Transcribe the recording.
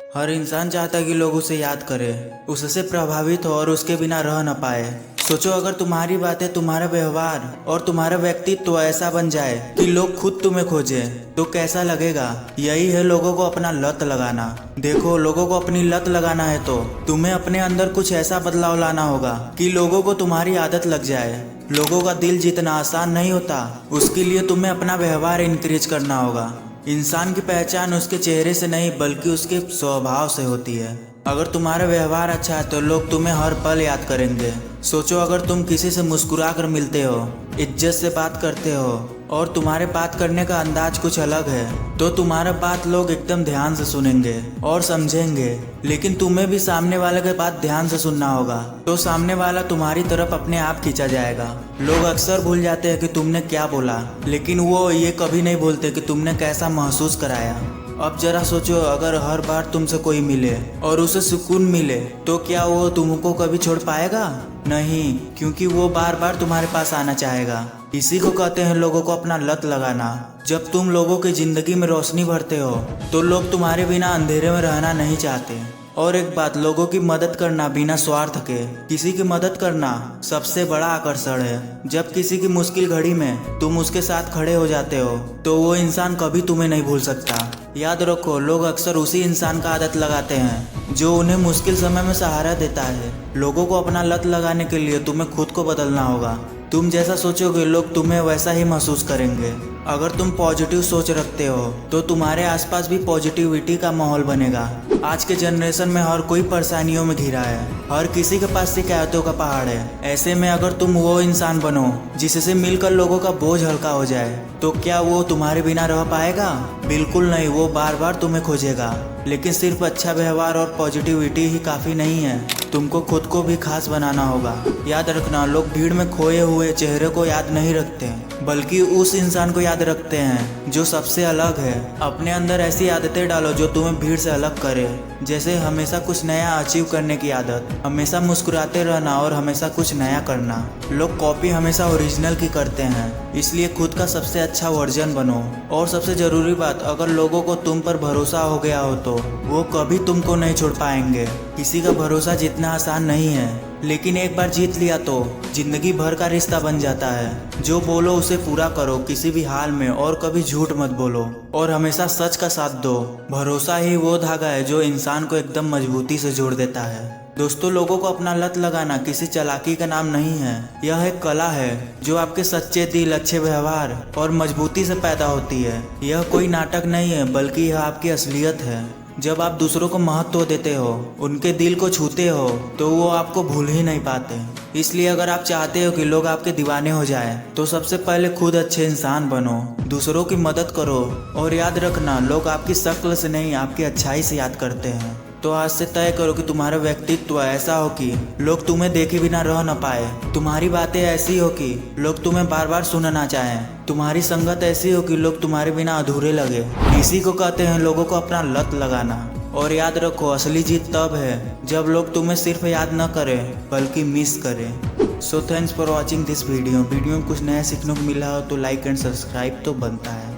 हर इंसान चाहता है कि लोग उसे याद करें, उससे प्रभावित हो और उसके बिना रह न पाए। सोचो, अगर तुम्हारी बातें, तुम्हारा व्यवहार और तुम्हारा व्यक्तित्व ऐसा बन जाए कि लोग खुद तुम्हें खोजें, तो कैसा लगेगा। यही है लोगों को अपना लत लगाना। देखो, लोगों को अपनी लत लगाना है तो तुम्हें अपने अंदर कुछ ऐसा बदलाव लाना होगा कि लोगों को तुम्हारी आदत लग जाए। लोगों का दिल जीतना आसान नहीं होता, उसके लिए तुम्हें अपना व्यवहार इंक्रीज करना होगा। इंसान की पहचान उसके चेहरे से नहीं बल्कि उसके स्वभाव से होती है। अगर तुम्हारा व्यवहार अच्छा है तो लोग तुम्हें हर पल याद करेंगे। सोचो, अगर तुम किसी से मुस्कुरा कर मिलते हो, इज्जत से बात करते हो और तुम्हारे बात करने का अंदाज कुछ अलग है, तो तुम्हारा बात लोग एकदम ध्यान से सुनेंगे और समझेंगे। लेकिन तुम्हें भी सामने वाले के बात ध्यान से सुनना होगा, तो सामने वाला तुम्हारी तरफ अपने आप खींचा जाएगा। लोग अक्सर भूल जाते हैं कि तुमने क्या बोला, लेकिन वो ये कभी नहीं भूलते कि तुमने कैसा महसूस कराया। अब जरा सोचो, अगर हर बार तुमसे कोई मिले और उसे सुकून मिले, तो क्या वो तुमको कभी छोड़ पाएगा? नहीं, क्योंकि वो बार बार तुम्हारे पास आना चाहेगा। इसी को कहते हैं लोगों को अपना लत लगाना। जब तुम लोगों की जिंदगी में रोशनी भरते हो तो लोग तुम्हारे बिना अंधेरे में रहना नहीं चाहते। और एक बात, लोगों की मदद करना बिना स्वार्थ के, किसी की मदद करना सबसे बड़ा आकर्षण है। जब किसी की मुश्किल घड़ी में तुम उसके साथ खड़े हो जाते हो तो वो इंसान कभी तुम्हें नहीं भूल सकता। याद रखो, लोग अक्सर उसी इंसान का आदत लगाते हैं जो उन्हें मुश्किल समय में सहारा देता है। लोगों को अपना लत लगाने के लिए तुम्हें खुद को बदलना होगा। तुम जैसा सोचोगे लोग तुम्हें वैसा ही महसूस करेंगे। अगर तुम पॉजिटिव सोच रखते हो तो तुम्हारे आसपास भी पॉजिटिविटी का माहौल बनेगा। आज के जनरेशन में हर कोई परेशानियों में घिरा है, हर किसी के पास शिकायतों का पहाड़ है। ऐसे में अगर तुम वो इंसान बनो जिससे मिलकर लोगों का बोझ हल्का हो जाए, तो क्या वो तुम्हारे बिना रह पाएगा? बिल्कुल नहीं, वो बार बार तुम्हें खोजेगा। लेकिन सिर्फ अच्छा व्यवहार और पॉजिटिविटी ही काफ़ी नहीं है, तुमको खुद को भी खास बनाना होगा। याद रखना, लोग भीड़ में खोए हुए चेहरे को याद नहीं रखते, बल्कि उस इंसान को याद रखते हैं जो सबसे अलग है। अपने अंदर ऐसी आदतें डालो जो तुम्हें भीड़ से अलग करे, जैसे हमेशा कुछ नया अचीव करने की आदत, हमेशा मुस्कुराते रहना और हमेशा कुछ नया करना। लोग कॉपी हमेशा ओरिजिनल की करते हैं, इसलिए खुद का सबसे अच्छा वर्जन बनो। और सबसे ज़रूरी बात, अगर लोगों को तुम पर भरोसा हो गया हो तो वो कभी तुमको नहीं छोड़ पाएंगे। किसी का भरोसा जीतना आसान नहीं है, लेकिन एक बार जीत लिया तो जिंदगी भर का रिश्ता बन जाता है। जो बोलो उसे पूरा करो किसी भी हाल में, और कभी झूठ मत बोलो और हमेशा सच का साथ दो। भरोसा ही वो धागा है जो इंसान को एकदम मजबूती से जोड़ देता है। दोस्तों, लोगों को अपना लत लगाना किसी चालाकी का नाम नहीं है, यह एक कला है जो आपके सच्चे दिल, अच्छे व्यवहार और मजबूती से पैदा होती है। यह कोई नाटक नहीं है, बल्कि यह आपकी असलियत है। जब आप दूसरों को महत्व देते हो, उनके दिल को छूते हो, तो वो आपको भूल ही नहीं पाते। इसलिए अगर आप चाहते हो कि लोग आपके दीवाने हो जाएं, तो सबसे पहले खुद अच्छे इंसान बनो, दूसरों की मदद करो। और याद रखना, लोग आपकी शक्ल से नहीं, आपकी अच्छाई से याद करते हैं। तो आज से तय करो कि तुम्हारा व्यक्तित्व ऐसा हो कि लोग तुम्हें देखे बिना रह न पाए। तुम्हारी बातें ऐसी हो कि लोग तुम्हें बार बार सुनना चाहें। तुम्हारी संगत ऐसी हो कि लोग तुम्हारे बिना अधूरे लगे। इसी को कहते हैं लोगों को अपना लत लगाना। और याद रखो, असली जीत तब है जब लोग तुम्हें सिर्फ याद न करें बल्कि मिस करें। So thanks for watching this video में कुछ नया सीखने को मिला हो तो लाइक एंड सब्सक्राइब तो बनता है।